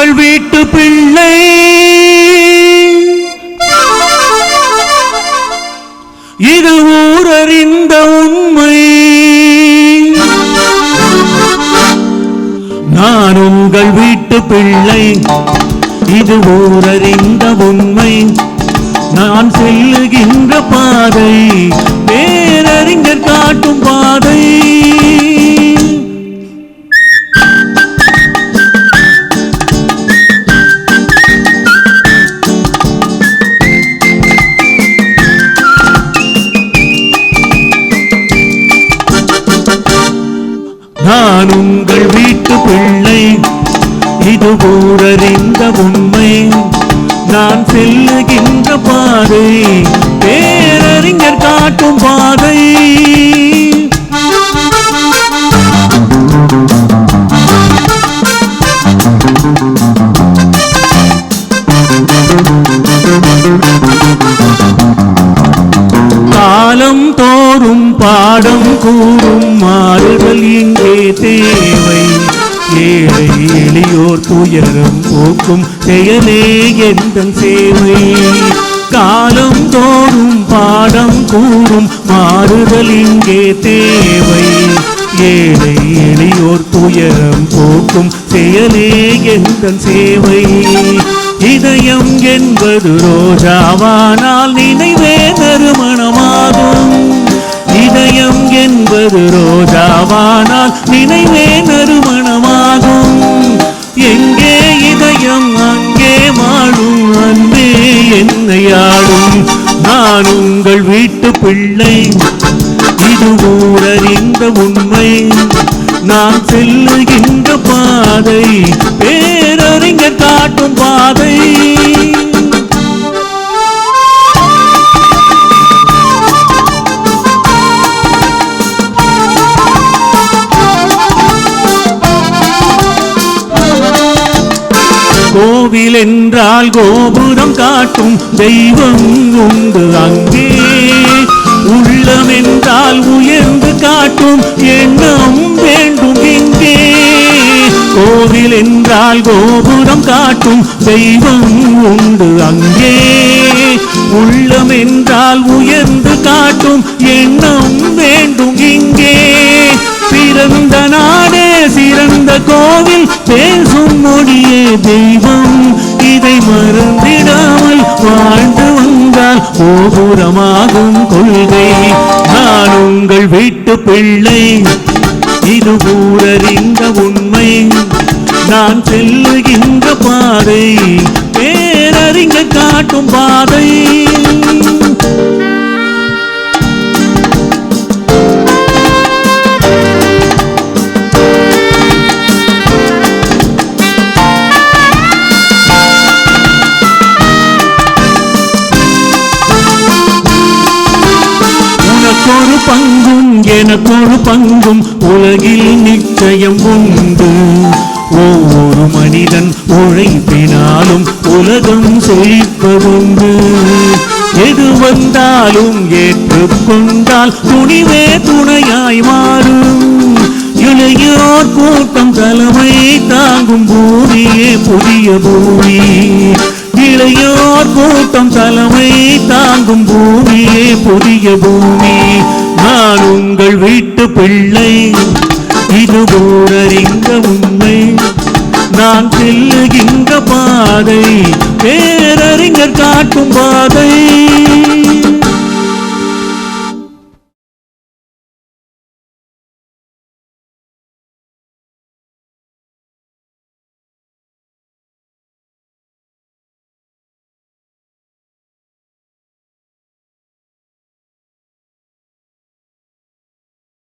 உங்கள் வீட்டு பிள்ளை, இது ஊரறிந்த உண்மை. நான் உங்கள் வீட்டு பிள்ளை, இது ஊரறிந்த உண்மை. நான் செல்லுகின்ற பாதை பேரறிஞர் காட்டும் பாதை. நான் உங்கள் வீட்டு பிள்ளை, இது ஊரறிந்த உண்மை. நான் செல்லுகின்ற பாதை பேரறிஞர் காட்டும் பாதை. காலம் தோறும் பாடம் கூறும் மாறுதல் இங்கே தேவை. ஏழை எளியோர் துயரம் போக்கும் செயலே எந்தன் சேவை. காலம் தோறும் பாடம் கூறும் மாறுதல் இங்கே தேவை. ஏழை எளியோர் துயரம் போக்கும் செயலே எந்தன் சேவை. இதயம் என்பது ரோஜாவானால் நினைவே நறுமணமாகும். இதயம் என்பது ரோஜாவானால் நினைவே நறுமணமாகும். எங்கே இதயம் அங்கே வாழும் அன்பே என்னையாடும். நான் உங்கள் வீட்டு பிள்ளை, இது ஊரறிந்த உண்மை. நான் செல்லுகின்ற பாதை பேரறிஞர் காட்டும் பாதை. கோவில் என்றால் கோபுரம் காட்டும் தெய்வம் உண்டு அங்கே. உள்ளம் என்றால் உயர்ந்து காட்டும் எண்ணம் வேண்டும் இங்கே. கோவில் என்றால் கோபுரம் காட்டும் தெய்வம் உண்டு அங்கே. உள்ளம் என்றால் உயர்ந்து காட்டும் எண்ணம் வேண்டும் இங்கே. பிறந்த நாடே சிறந்த கோவில், பேசும் மொழியே தெய்வம். இதை மறந்திடாமல் வாழ்ந்து வந்தால் கோபுரமாகும் கொள்கை. நான் உங்கள் வீட்டு பிள்ளை, இது ஊரறிந்த உண்மை. நான் செல்லுகின்ற பாதை பேரறிஞர் காட்டும் பாதை. உனக்கொரு பங்கும் எனக்கொரு பங்கும் உலகில் நிச்சயம் உண்டு. ஒவ்வொரு மனிதன் உழைப்பினாலும் உலகம் செழிப்பதுண்டு. எது வந்தாலும் ஏற்றுக்கொண்டால் துணிவே துணையாய் மாறும். இளையோர் கூட்டம் தலைமை தாங்கும் பூமியே புதிய பூமி. இளையோர் கூட்டம் தலைமை தாங்கும் பூமியே புதிய பூமி. நான் உங்கள் வீட்டு பிள்ளை, இது ஊரறிந்த உண்மை. நான் செல்லுகின்ற பாதை பேரறிஞர் காட்டும் பாதை.